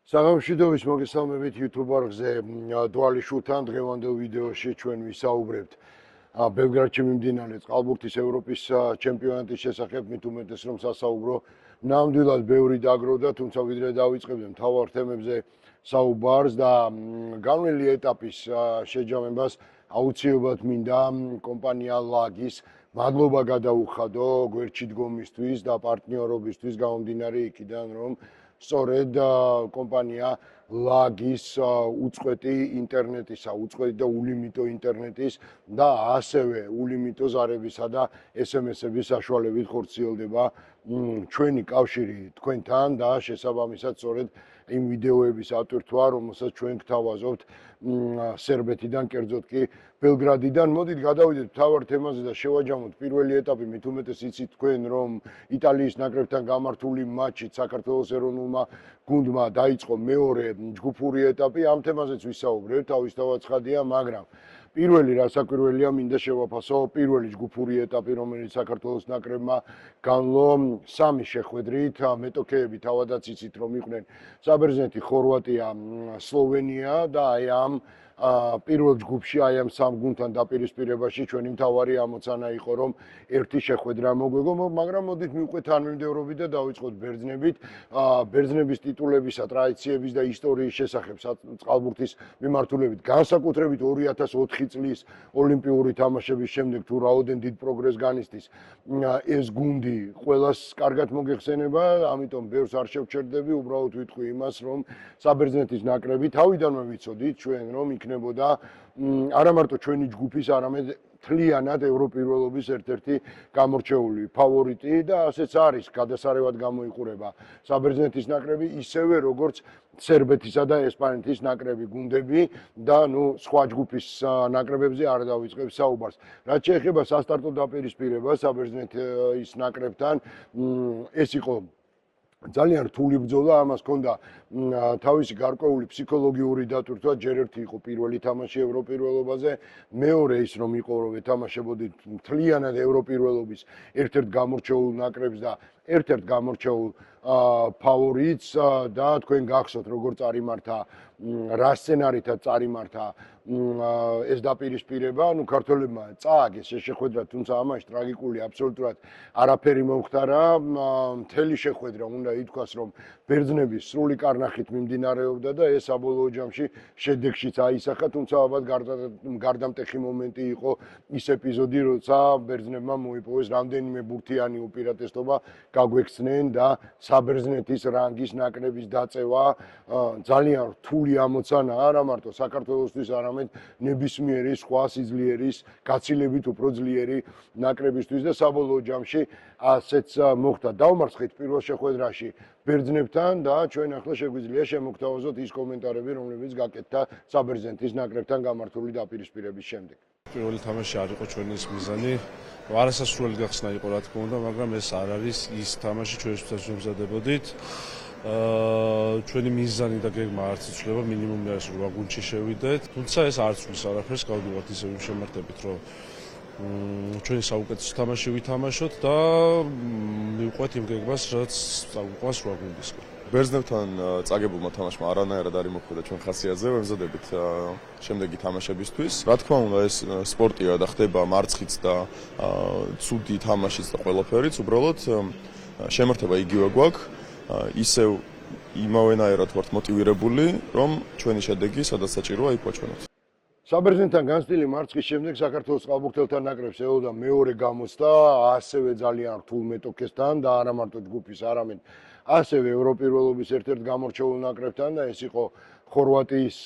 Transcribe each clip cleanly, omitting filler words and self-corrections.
საღამოშიდობის მოგესალმებით YouTube-ზე დვალიშულთან დღევანდელ ვიდეოში ჩვენ ვისაუბრებთ ბელგრადში მიმდინარე წყალბურთის ევროპის ჩემპიონატის შესახებ, მით უმეტეს რომ სასაუბრო ნამდვილად ბევრი დაგროვდა, თუმცა ვიდრე დავიწყებდე მთავარ თემებზე საუბარს და განვლილი ეტაპის შეჯამებას აუცილებლად მინდა კომპანია ლაგის მადლობა გადაუხადო გვერდში დგომისთვის და პარტნიორობისთვის გამომდინარე იქიდან რომ სწორედ კომპანია ლაგის უწყვეტი ინტერნეტისა, უწყვეტი და ულიმიტო ინტერნეტის და ასევე ულიმიტო ზარებისა და SMS-ების საშუალებით ხორციელდება ჩვენი კავშირი თქვენთან და შესაბამისად სწორედ იმ ვიდეოების ატვირთვა, რომელსაც ჩვენ გთავაზობთ სერბეთიდან, კერძოდ კი ბელგრადიდან. მოდით გადავიდეთ მთავარ თემაზე და შევაჯამოთ პირველი ეტაპი, მით უმეტეს იცით თქვენ, რომ იტალიის ნაკრებთან გამართული მატჩით საქართველოს ეროვნულმა გუნდმა დაიწყო მეორე ჯგუფური ეტაპი. ამ თემაზეც ვისაუბრებთ, თავისთავად ცხადია, მაგრამ პირველი რასაკვირველია, მინდა შევაფასო პირველი ჯგუფური ეტაპი, რომელიც საქართველოს ნაკრებმა განლო სამი შეხვედრით, მეტოქეები თავადაც იცით, რომ იყვნენ საბერძნეთი, ხორვატია, სლოვენია და აი ამ პირველ ჯგუფში აი ამ სამ გუნდთან დაპირისპირებაში ჩვენი მთავარი ამოცანა იყო, რომ ერთი შეხვედრა მოგვეგო, მაგრამ მოდით მივყვეთ თანმიმდევრობით და დავიწყოთ ბერძნებით. ბერძნების ტიტულებისა, ტრადიციების და ისტორიის შესახებ წყალბურთის მიმართულებით, განსაკუთრებით 2004 წლის ოლიმპიური თამაშების შემდეგ თუ რაოდენ დიდ პროგრესს განიცდის ეს გუნდი, ყველას კარგად მოგეხსენება, ამიტომ ბევრს არ შევჩერდები, უბრალოდ ვიტყვი იმას, რომ საბერძნეთის ნაკრები თავიდანვე ვიცოდით ჩვენ, რომ იქნებოდა არა მარტო ჩვენი ჯგუფის, არამედ მთლიანად ევროპირველობის ერთ-ერთი გამორჩეული ფავორიტი და ასეც არის, გადასარევად გამოიყურება საბერძნეთის ნაკრები, ისევე როგორც სერბეთისა და ესპანეთის ნაკრები გუნდები და სხვა ჯგუფის ნაკრებებზე არ დავიწყებ საუბარს. რაც შეეხება სასტარტო დაპირისპირებას საბერძნეთის ნაკრებთან, ეს იყო ძალიან რთული ბრძოლა, ამას ჰქონდა თავისი გარკვეული ფსიქოლოგიური დატვირთვა, ჯერ ერთი იყო პირველი თამაში ევროპირველობაზე, მეორე ის რომ იყო რომ ეთამაშებოდით მთლიანად ევროპირველობის ერთ-ერთ გამორჩეულ ნაკრებს და ერთ-ერთ გამორჩეულ ფავორიტს და თქვენ გახსოვთ როგორ წარიმართა, რა სცენარითაც წარიმართა ეს დაპირისპირება, ქართველებმა წააგეს ეს შეხვედრა, თუმცა ამაში ტრაგიკული აბსოლუტურად არაფერი მომხდარა. მთელი შეხვედრა უნდა ითქვას, რომ ბერძნების სრული კარნახით მიმდინარეობდა და ეს საბოლოო ჯამში შედეგშიც აისახა, თუმცა ალბათ გარდამტეხი მომენტი იყო ის ეპიზოდი, როცა ბერძნებმა მოიპოვეს რამდენიმე ბურთიანი უპირატესობა, გაგვექცნენ და საბერძნეთის რანგის ნაკრების დაწევა ძალიან რთული ამოცანაა, არა მარტო საქართველოსთვის, არამედ ნებისმიერი სხვა სიძლიერის, გაცილებით უფრო ძლიერი ნაკრებისთვის და საბოლოო ჯამში ასეც მოხდა. დავმარცხეთ პირველ შეხვედრაში ბერძნებთან და ჩვენ ახლა შეგვიძლია შემოგთავაზოთ ის კომენტარები, რომლებიც გაკეთდა საბერძნეთის ნაკრებთან გამართული დაპირისპირების შემდეგ. პირველი თამაში არ იყო ჩვენი მიზანი, არასასურველი გახსნა იყო რა თქმა უნდა, მაგრამ ეს არ არის ის თამაში, ჩვენთვის ვემზადებოდით. ჩვენი მიზანი და გეგმა არც იცვლება, მინიმუმი არის რომ გუნდში შევიდეთ, თუმცა ეს არც ვის არაფერს, გავდივართ ისევ იმ შემართებით, რომ ჩვენი საუკეთესო თამაში ვითამაშოთ და მივყვეთ იმ გეგმას, რაც წაგვიყვანს რა გუნდისკენ. ბერძნებთან წაგებულმა თამაშმა არანაირად არ იმოქმედა ჩვენ ხასიათზე, ვემზადებით შემდეგი თამაშებისთვის. რა თქმა უნდა, ეს სპორტია და ხდება მარცხიც და ცუდი თამაშიც და ყველაფერიც, უბრალოდ შემართება იგივე გვაქვს, ისევ იმავენაირად ვართ მოტივირებული, რომ ჩვენი შედეგი სადაც საჭიროა იქ ვაჩვენოთ. საბერძნეთთან განცდილი მარცხის შემდეგ საქართველოს წყალბურთელთა ნაკრებს ელოდა მეორე გამოცდა, ასევე ძალიან რთულ მეტოქესთან და არა მარტო ჯგუფის, არამედ ასევე ევროპირველობის ერთ-ერთ გამორჩეულ ნაკრებთან და ეს იყო ხორვატიის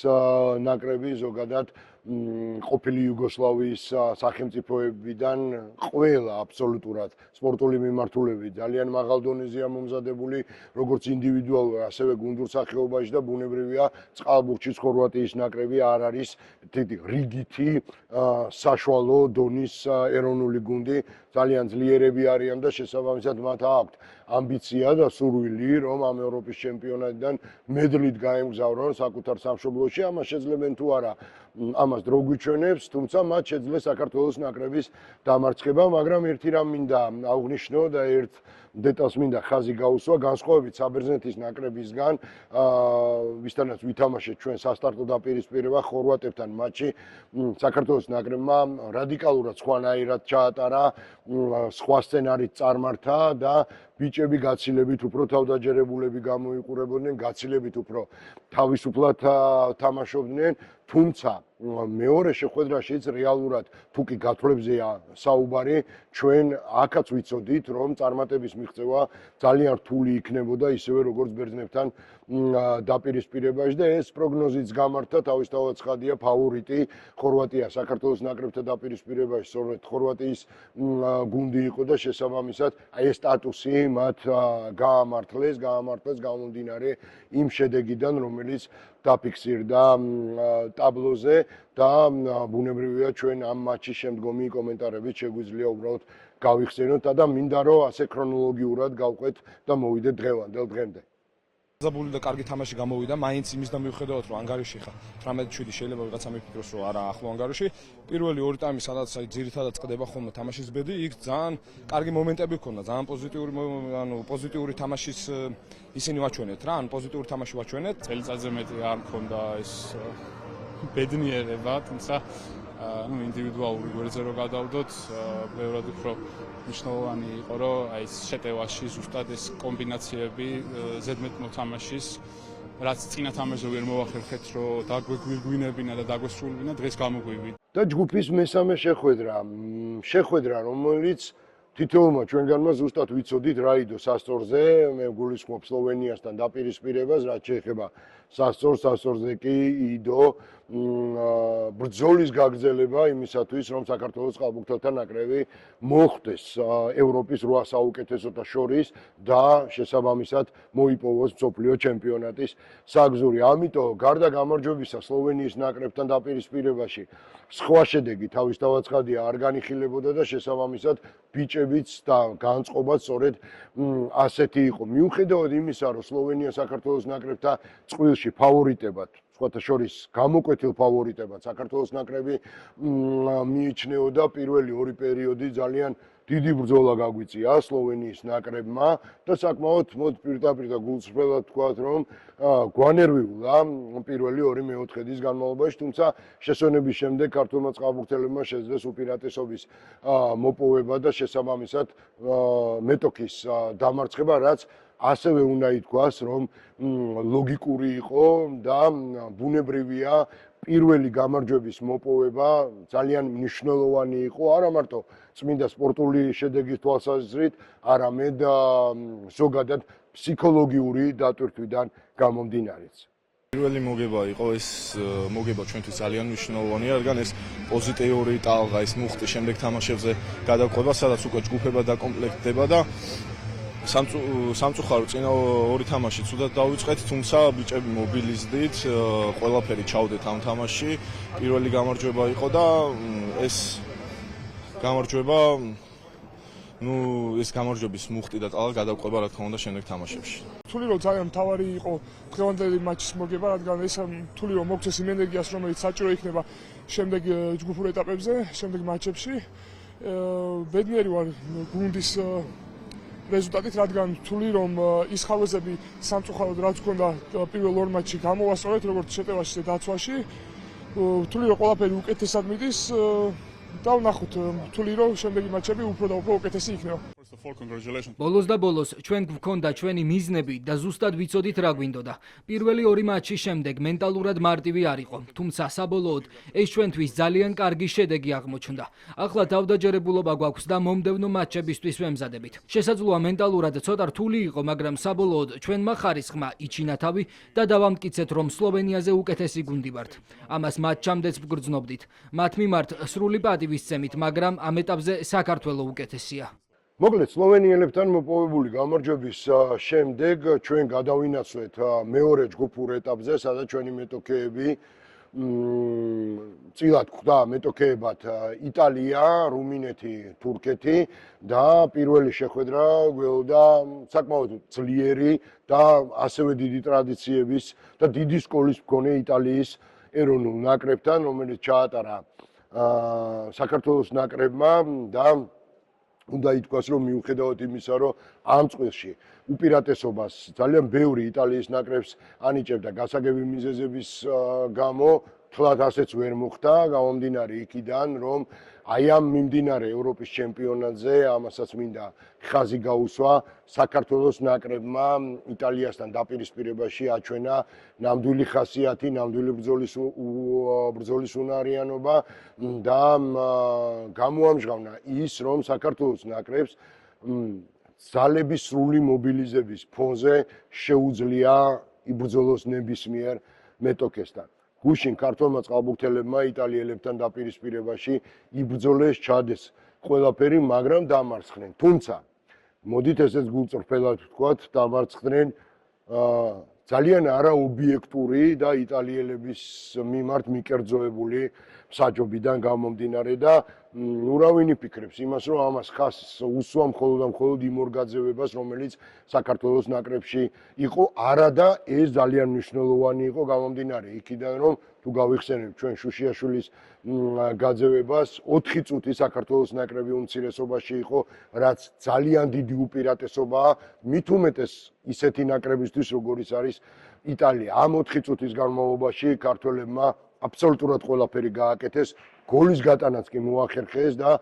ნაკრები, ზოგადად ყოფილი იუგოსლავიის სახელმწიფოებიდან ყველა აბსოლუტურად სპორტული მიმართულებით ძალიან მაღალ დონეზეა მომზადებული, როგორც ინდივიდუალურ, ასევე გუნდურ სახეობაში და ბუნებრივია წყალბურთში ხორვატიის ნაკრები არ არის რიგითი საშუალო დონის ეროვნული გუნდი, ძალიან ძლიერები არიან და შესაბამისად მათ აქვთ ამბიცია და სურვილი, რომ ამ ევროპის ჩემპიონატიდან მედლით გაემგზავრონ საკუთარ სამშობლოში, ამას შეძლებენ თუ არა, ამას დრო გვიჩვენებს, თუმცა მათ შეძლეს საქართველოს ნაკრების დამარცხება, მაგრამ ერთი რამ მინდა აღვნიშნო და ერთ დეტალს მინდა ხაზი გაუსვა, განსხვავებით საბერძნეთის ნაკრებისგან, ვისთანაც ვითამაშეთ ჩვენ სასტარტო დაპირისპირება ხორვატებთან მატჩი, საქართველოს ნაკრებმა რადიკალურად სხვანაირად ჩაატარა, სხვა სცენარით წარმართა და ბიჭები გაცილებით უფრო თავდაჯერებულები გამოიყურებოდნენ, გაცილებით უფრო თავისუფლად თამაშობდნენ, თუმცა მეორე შეხვედრაშიც რეალურად თუ კი გათვლებზეა საუბარი, ჩვენ აქაც ვიცოდით, რომ წარმატების მიღწევა ძალიან რთული იქნებოდა, ისევე როგორც ბერძნებთან დაპირისპირებაში და ეს პროგნოზიც გამართა, თავისთავად ცხადია ფავორიტი ხორვატია საქართველოს ნაკრებთან დაპირისპირებაში, სწორედ ხორვატიის გუნდი იყო და შესაბამისად ეს სტატუსი მათ გაამართლეს გამომდინარე იმ შედეგიდან, რომელიც დაფიქსირდა ტაბლოზე და ბუნებრივია ჩვენ ამ მატჩის შემდგომი კომენტარებით შეგვიძლია უბრალოდ გავიხსენოთ და მინდა რომ ასე ქრონოლოგიურად გავყვეთ და მოვიდეთ დღევანდელ დღემდე. ზაბული და კარგი თამაში გამოვიდა, მაინც იმის და მივხვდეთ, რომ ანგარიში ხა 18-7 შეიძლება ვიღაცა მიფიქროს, რომ არა ახლო ანგარიში. პირველი ორი ტაიმი სადაც ძირითადად წყდება ხოლმე თამაშის ბედი, იქ ძალიან კარგი მომენტები ჰქონდა, ძალიან პოზიტიური თამაშის ისინი ვაჩვენეთ რა, პოზიტიური თამაში ვაჩვენეთ. წელიწადზე მეტი არ მქონდა ეს ბედნიერება, თუმცა ინდივიდუალური გვერდზე რო გადავდოთ, ბევრად უფრო მნიშვნელოვანი იყო, რომ აი ეს შეტევაში ზუსტად ეს კომბინაციები ზედმეტ მოთამაშის, რაც წინა თამაშზე ვერ მოახერხეთ, რომ დაგვეგვირგვინებინა და დაგვესრულებინა, დღეს გამოგვივიდა. და ჯგუფის მესამე შეხვედრა, რომელიც თითოეულმა ჩვენგანმა ზუსტად ვიცოდით რა იდო სასწორზე, მე გულისხმობ სლოვენიასთან დაპირისპირებას, რაც შეეხება სასწორზე კი იდო ბრძოლის გაგრძელება იმისათვის, რომ საქართველოს წყალბურთელთა ნაკრები მოხვდეს ევროპის 8 საუკეთესოთა შორის და შესაბამისად მოიპოვოს მსოფლიო ჩემპიონატის საგზური. ამიტომ გარდა გამარჯვებისა სლოვენიის ნაკრებთან დაპირისპირებაში სხვა შედეგი თავისთავად ცხადია არ განიხილებოდა და შესაბამისად ბიჭებიც და განწყობაც სწორედ ასეთი იყო. მიუხედავად იმისა, რომ სლოვენია საქართველოს ნაკრებთან წყვილში ფავორიტებად, სხვათა შორის გამოკვეთილ ფავორიტებად საქართველოს ნაკრები მიიჩნეოდა პირველი ორი პერიოდი ძალიან დიდი ბრძოლა გაგვიწია სლოვენიის ნაკრებმა და საკმაოდ პირდაპირ და გულწრფელად თქვათ, რომ გვანერვიულა პირველი ორი მეოთხედის განმავლობაში, თუმცა შესვენების შემდეგ ქართულმა წყალბურთელებმა შეძლეს უპირატესობის მოპოვება და შესაბამისად მეტოქის დამარცხება, რაც ასევე უნდა ითქვას, რომ ლოგიკური იყო და ბუნებრივია პირველი გამარჯვების მოპოვება ძალიან მნიშვნელოვანი იყო, არა მარტო წმინდა სპორტული შედეგის თვალსაზრისით, არამედ ზოგადად ფსიქოლოგიური დატვირთვიდან გამომდინარეც. პირველი მოგება იყო ეს მოგება ჩვენთვის ძალიან მნიშვნელოვანია, რადგან ეს პოზიტიური ტალღა, ეს მუხტი შემდეგ თამაშებზე გადაყვება, სადაც უკვე ჯგუფება დაკომპლექტდება და სამწუხარო წინა ორი თამაში ცუდად დავიწყეთ, თუმცა ბიჭები მობილიზდით, ყველაფერი ჩავდეთ ამ თამაში. პირველი გამარჯვება იყო და ეს გამარჯვება, ეს გამარჯვების მუხტი და ტალღა გადაყვება რა თქმა უნდა შემდეგ თამაშებში. რთული რომ ძალიან მთავარი იყო დღევანდელი მატჩის მოგება, რადგან ეს რთული რომ მოგცეს იმ ენერგიას, რომელიც საჭირო იქნება შემდეგ ჯგუფურ ეტაპებზე, შემდეგ მატჩებში. ბედნიერი ვარ გუნდის რეზულტატით, რადგან რთული რომ ის ხავეზები სამწუხაროდ რაც ჰქონდა პირველ ორ მატჩში გამოვასწორეთ, როგორც შეტევაში და დაცვაში. რთული რომ ყველაფერი უკეთესად მიდის და ვნახოთ, რთული რომ შემდეგი მატჩები უფრო და უფრო უკეთესი იქნება. ბოლოს და ბოლოს ჩვენ გვქონდა ჩვენი მიზნები და ზუსტად ვიცოდით რა გვინდოდა. პირველი ორი მატჩის შემდეგ მენტალურად მარტივი არ იყო, თუმცა საბოლოოდ ეს ჩვენთვის ძალიან კარგი შედეგი აღმოჩნდა. ახლა თავდაჯერებულობა გვაქვს და მომდევნო მატჩებისთვის ვემზადებით. შესაძლოა მენტალურად ცოტა რთული იყო, მაგრამ საბოლოოდ ჩვენმა ხარისხმა იჩინა თავი და დავამტკიცეთ, რომ სლოვენიაზე უკეთესი გუნდი ვართ. ამას მატჩამდეც ვგრძნობდით. მათ მიმართ სრული პატივისცემით, მაგრამ ამ ეტაპზე საქართველო უკეთესია. მოკლედ სლოვენიელებთან მოპოვებული გამარჯვების შემდეგ ჩვენ გადავინაცვლეთ მეორე ჯგუფურ ეტაპზე, სადაც ჩვენი მეტოქეები წილად ხვდა მეტოქეებად იტალია, რუმინეთი, თურქეთი და პირველი შეხვედრა გველოდა საკმაოდ ძლიერი და ასევე დიდი ტრადიციების და დიდი სკოლის მქონე იტალიის ეროვნულ ნაკრებთან, რომელიც ჩაატარა საქართველოს ნაკრებმა და უნდა ითქვას, რომ მიუხედავად იმისა, რომ ამ წყვილში უპირატესობას ძალიან ბევრი იტალიის ნაკრებს ანიჭებდა გასაგები მიზეზების გამო, თლად ასეც ვერ მოხდა, გამომდინარე იქიდან, რომ აი ამ მიმდინარე ევროპის ჩემპიონატზე ამასაც მინდა ხაზი გაუსვა საქართველოს ნაკრებმა იტალიასთან დაპირისპირებაში აჩვენა ნამდვილი ხასიათი, ნამდვილი ბრძოლის უნარიანობა და გამოამჟღავნა ის, რომ საქართველოს ნაკრებს ძალების სრული მობილიზების ფონზე შეუძლია იბრძოლოს ნებისმიერ მეტოქესთან. გუშინ ქართველმა წყალბურთელებმა იტალიელებთან დაპირისპირებაში იბრძოლეს, ჩადეს ყველაფერი, მაგრამ დამარცხდნენ. თუმცა მოდით ესეც გულწრფელად ვთქვათ, დამარცხდნენ ძალიან არაობიექტური და იტალიელების მიმართ მიკერძოებული მსაჯობიდან გამომდინარე და ნუ რა ვინ იფიქრებს იმას, რომ ამას ხაზს უსვა მხოლოდ და მხოლოდ იმ ორგანიზებას, რომელიც საქართველოს ნაკრებში იყო, არადა ეს ძალიან მნიშვნელოვანი იყო გამომდინარე იქიდან, რომ თუ გავიხსენებთ ჩვენ შუშიაშვილის გაძევებას, 4 წუთი საქართველოს ნაკრები უმცირესობაში იყო, რაც ძალიან დიდი უპირატესობაა, მით უმეტეს ისეთი ნაკრებისთვის, როგორიც არის იტალია. ამ 4 წუთის განმავლობაში ქართველებმა აბსოლუტურად ყველაფერი გააკეთეს, გოლის გატანაც კი მოახერხეს და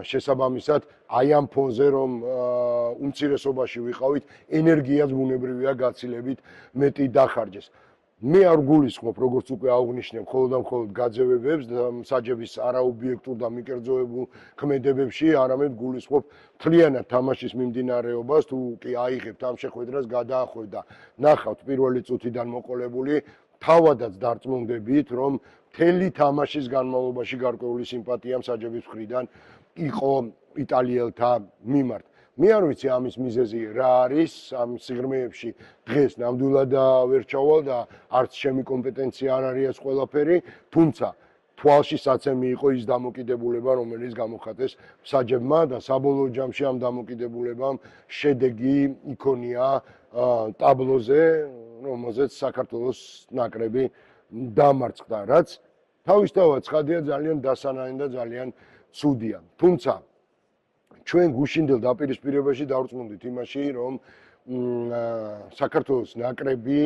შესაბამისად აი ამ ფონზე რომ უმცირესობაში ვიყავით, ენერგიაც ბუნებრივია გაცილებით მეტი დახარჯეს. მე არ გულისხმობ, როგორც უკვე აღვნიშნე, მხოლოდ და მხოლოდ გაძევებებს და მსაჯების არაობიექტურ და მიკერძოებულ ქმედებებში, არამედ გულისხმობ მთლიანად თამაშის მიმდინარეობას, თუ კი აიღებთ ამ შეხვედრას, გადაახვევთ და ნახავთ პირველი წუთიდან მოყოლებული, თავადაც დარწმუნდებით, რომ მთელი თამაშის განმავლობაში გარკვეული სიმპათია მსაჯების მხრიდან იყო იტალიელთა მიმართ. მე არ ვიცი ამის მიზეზი რა არის, ამ სიღრმეებში დღეს ნამდვილად ვერ ჩავალ და არც ჩემი კომპეტენცია არ არის ეს ყველაფერი, თუმცა თვალში საცემი იყო ის დამოკიდებულება, რომელიც გამოხატეს მსაჯებმა და საბოლოო ჯამში ამ დამოკიდებულებამ შედეგი იქონია ტაბლოზე, რომელზეც საქართველოს ნაკრები დამარცხდა, რაც თავისთავად ცხადია ძალიან დასანანი და ძალიან ცუდია. თუმცა ჩვენ გუშინდელ დაპირისპირებაში დავწმუნდით იმაში, რომ საქართველოს ნაკრები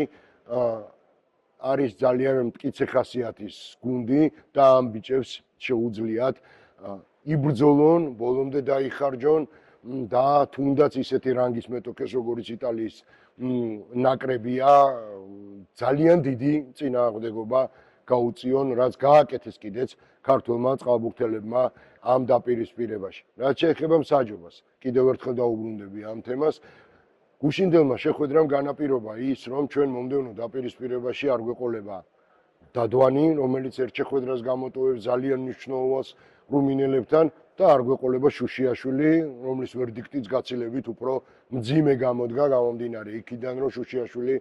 არის ძალიან მტკიცე ხასიათის გუნდი და ამ ბიჭებს შეუძლიათ იბრძოლონ, ბოლომდე დაიხარჯონ და თუნდაც ისეთი რანგის მეტოქეს, როგორც იტალიის ნაკრებია, ძალიან დიდი წინააღმდეგობა გაუწიონ, რაც გააკეთეს კიდეც ქართველმა წყალბურთელებმა ამ დაპირისპირებაში. რაც შეეხება მსაჯობას, კიდევ ერთხელ დაუბრუნდები ამ თემას. გუშინდელმა შეხვედრამ განაპირობა ის, რომ ჩვენ მომდევნო დაპირისპირებაში არ გვეყოლება დადვანი, რომელიც ერთ შეხვედრას გამოტოვებს ძალიან მნიშვნელოვანს რუმინელებთან და არ გვეყოლება შუშიაშვილი, რომლის ვერდიქტიც გაცილებით უფრო მძიმე გამოდგა გამომდინარე იქიდან, რომ შუშიაშვილი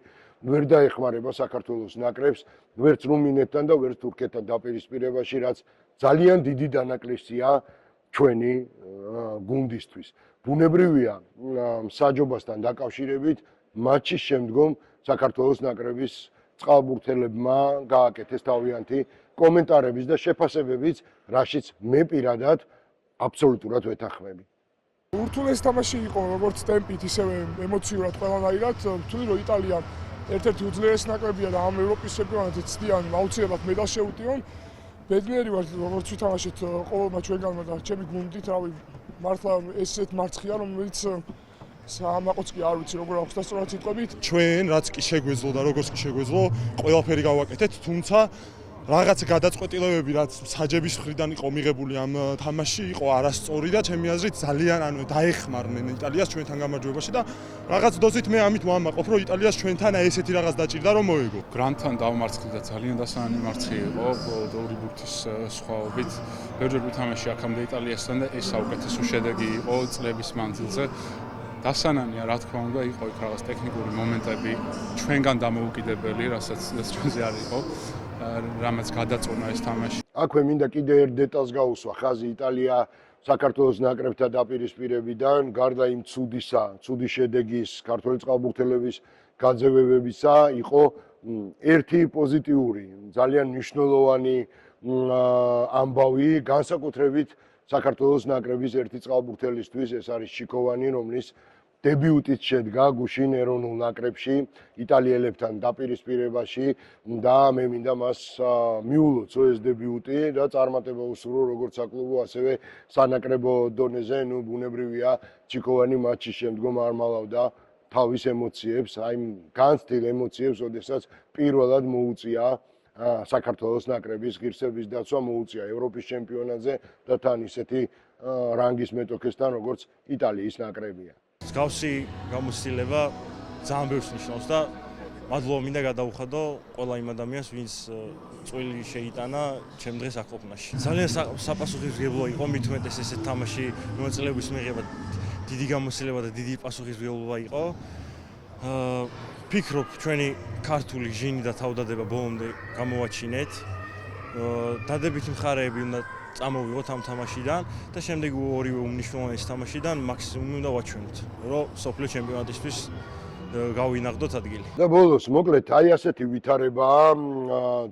ვერ დაეხმარება საქართველოს ნაკრებს, ვერც რუმინეთთან და ვერც თურქეთთან დაპირისპირებაში, რაც ძალიან დიდი დანაკლისია ჩვენი გუნდისთვის. ბუნებრივია მსაჯობასთან დაკავშირებით მატჩის შემდგომ საქართველოს ნაკრების წყალბურთელებმა გააკეთეს თავიანთი კომენტარების და შეფასებებიც, რაშიც მე პირადად აბსოლუტურად ვეთანხმები. ურთულეს თამაში იყო როგორც ტემპით, ისევე ემოციურად ყველანაირად. ვთვლი რომ იტალია ერთ-ერთი უძლიერესი ნაკრებია და ამ ევროპის ჩემპიონატზე ცდიან აუცილებლად მედალს შეუტიონ. ბედნიერი ვარ, როგორც ვითამაშეთ ყოველმა ჩვენგანმა და ჩემი გუნდით, რავი, მართლა ესეთ მარცხია, რომელიც სამაყოც კი არ ვიცი როგორ აქვს და სწორად სიტყვებით. ჩვენ რაც კი შეგვეძლო და როგორც კი შეგვეძლო, ყველაფერი გავაკეთეთ, თუმცა რაღაც გადაწყვეტილებები, რაც მსაჯების მხრიდან იყო მიღებული ამ თამაში, იყო არასწორი და ჩემი აზრით ძალიან დაეხმარნენ იტალიას ჩვენთან გამარჯვებაში და რაღაც დოზით მე ამით ვამაყობ, რომ იტალიას ჩვენთან ესეთი რაღაც დაჭირდა, რომ მოეგო. გრანტთან დავმარცხდი და ძალიან დასანანი მარცხი იყო ორი ბურთის სხვაობით. ბევრჯერ ვითამაში აქამდე იტალიასთან და ეს საუკეთესო შედეგი იყო წლების მანძილზე. დასანანია, რა თქმა უნდა, იყო იქ რაღაც ტექნიკური მომენტები ჩვენგან დამოუკიდებელი, რასაც ჩვენზე არ იყო, რამაც გადაწყვეტა ეს თამაში. აქვე მინდა კიდე ერთ დეტალს გაუსვა, ხაზი იტალია საქართველოს ნაკრებთან დაპირისპირებიდან, გარდა იმ ცუდი შედეგის, ქართველი წყალბურთელების გაძევებებისა, იყო ერთი პოზიტიური, ძალიან მნიშვნელოვანი ამბავი, განსაკუთრებით საქართველოს ნაკრების ერთი წყალბურთელისთვის, ეს არის ჩიქოვანი, რომლის დებიუტით შედგა გუშინ ეროვნულ ნაკრებში იტალიელებთან დაპირისპირებაში და მე მინდა მას მიულოცო ეს დებიუტი და წარმატება უსურვო როგორც საკლუბო, ასევე სანაკრებო დონეზე, ბუნებრივია, ჩიქოვანი მატჩის შემდგომ არ მალავდა თავის ემოციებს, აი განცდილ ემოციებს, ოდესაც პირველად მოუწია საქართველოს ნაკრების ღირსების დაცვა, მოუწია ევროპის ჩემპიონატზე და თან ისეთი რანგის მეტოქესთან, როგორც იტალიის ნაკრებია. მსგავსი გამოცდილება ძალიან ბევრს ნიშნავს და მადლობა მინდა გადავუხადო ყველა იმ ადამიანს, ვინც წვილი შეიტანა ჩემ დღეს აქ ყოფნაში. ძალიან საპასუხისმგებლო იყო, მით უმეტეს ესეთ თამაში მონაწილეობის მიღება დიდი გამოცდილება და დიდი პასუხისმგებლობა იყო. ფიქრობ, ჩვენი ქართული ჟინი და თავდადება ბოლომდე გამოვაჩინეთ. დადებითი მხარეები უნდა წამოვიღოთ ამ თამაშიდან და შემდეგ ორივე უმნიშვნელოვანეს თამაშიდან მაქსიმუმი უნდა ვაჩვენოთ, რომ სოფლიო ჩემპიონატისთვის გავინახდოთ ადგილი. და ბოლოს, მოკლედ, აი ასეთი ვითარებაა,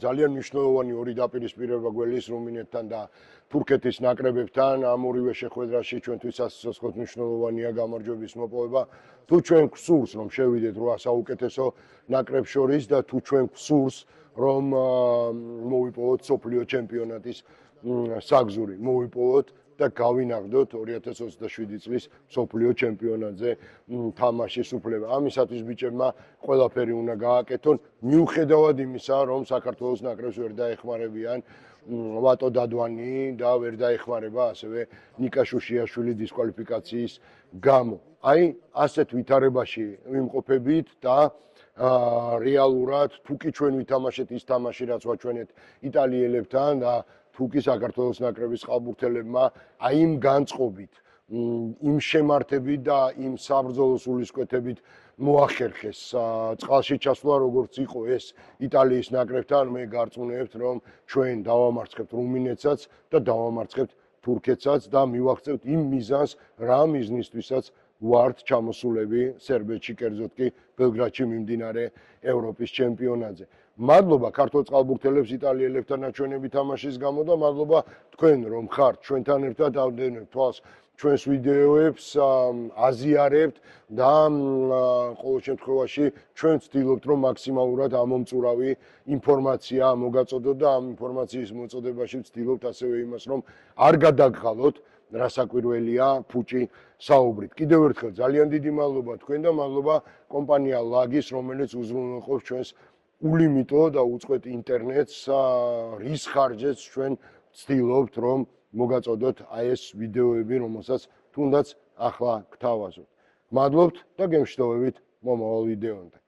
ძალიან მნიშვნელოვანი ორი დაპირისპირება გველის რუმინეთთან და თურქეთის ნაკრებებთან, ამ ორივე შეხვედრაში ჩვენთვის სასიცოცხლოდ მნიშვნელოვანია გამარჯვების მოპოვება. თუ ჩვენ გვსურს, რომ შევიდეთ 8 საუკეთესო ნაკრებს შორის და თუ ჩვენ გვსურს, რომ მოვიპოვოთ სოფლიო ჩემპიონატის საგზური, მოვიპოვოთ და გავინახდოთ 2027 წლის სოფლიო ჩემპიონატზე თამაშის უფლება. ამისათვის ბიჭებმა ყველაფერი უნდა გააკეთონ, მიუხედავად იმისა, რომ საქართველოს ნაკრებს ვერ დაეხმარებიან ვატო დადვანი და ვერ დაეხმარება ასევე ნიკა შუშიაშვილი დისკვალიფიკაციის გამო. აი, ასეთ ვითარებაში ვიმყოფებით და რეალურად თუკი ჩვენ ვითამაშეთ ის თამაში, რაც ვაჩვენეთ იტალიელებთან და თუკი საქართველოს ნაკრების წყალბურთელებმა აი იმ განწყობით, იმ შემართებით და იმ საბრძოლო სულისკვეთებით მოახერხეს წყალში ჩასვლა, როგორც იყო ეს იტალიის ნაკრებთან, მე გარწმუნებთ, რომ ჩვენ დავამარცხებთ რუმინეთსაც და დავამარცხებთ თურქეთსაც და მივაღწევთ იმ მიზანს, რა მიზნისთვისაც ვართ ჩამოსულები სერბეთში, კერძოდ კი ბელგრადში მიმდინარე ევროპის ჩემპიონატზე. მადლობა ქართულ წყალბურთელებს იტალიელებთან ნაჩვენები თამაშის გამო და მადლობა თქვენ, რომ ხართ ჩვენთან ერთად, ავდენებთ თვალს ჩვენს ვიდეოებს, აზიარებთ და ყოველ შემთხვევაში ჩვენ ვცდილობთ, რომ მაქსიმალურად ამომწურავი ინფორმაცია მოგაწოდოთ და ამ ინფორმაციის მოწოდებაში ვცდილობთ ასევე იმას, რომ არ გადაგღალოთ რასაკვირველია ფუჭი საუბრით. კიდევ ერთხელ ძალიან დიდი მადლობა თქვენ და მადლობა კომპანია ლაგის, რომელიც უზრუნველყოფს ჩვენს ულიმიტო და უწყვეტ ინტერნეტს, რის ხარჯზეც ჩვენ ვცდილობთ, რომ მოგაწოდოთ აი ეს ვიდეოები, რომელსაც თუნდაც ახლა გთავაზობთ. მადლობთ და გემშვიდობებით მომავალ ვიდეონთან.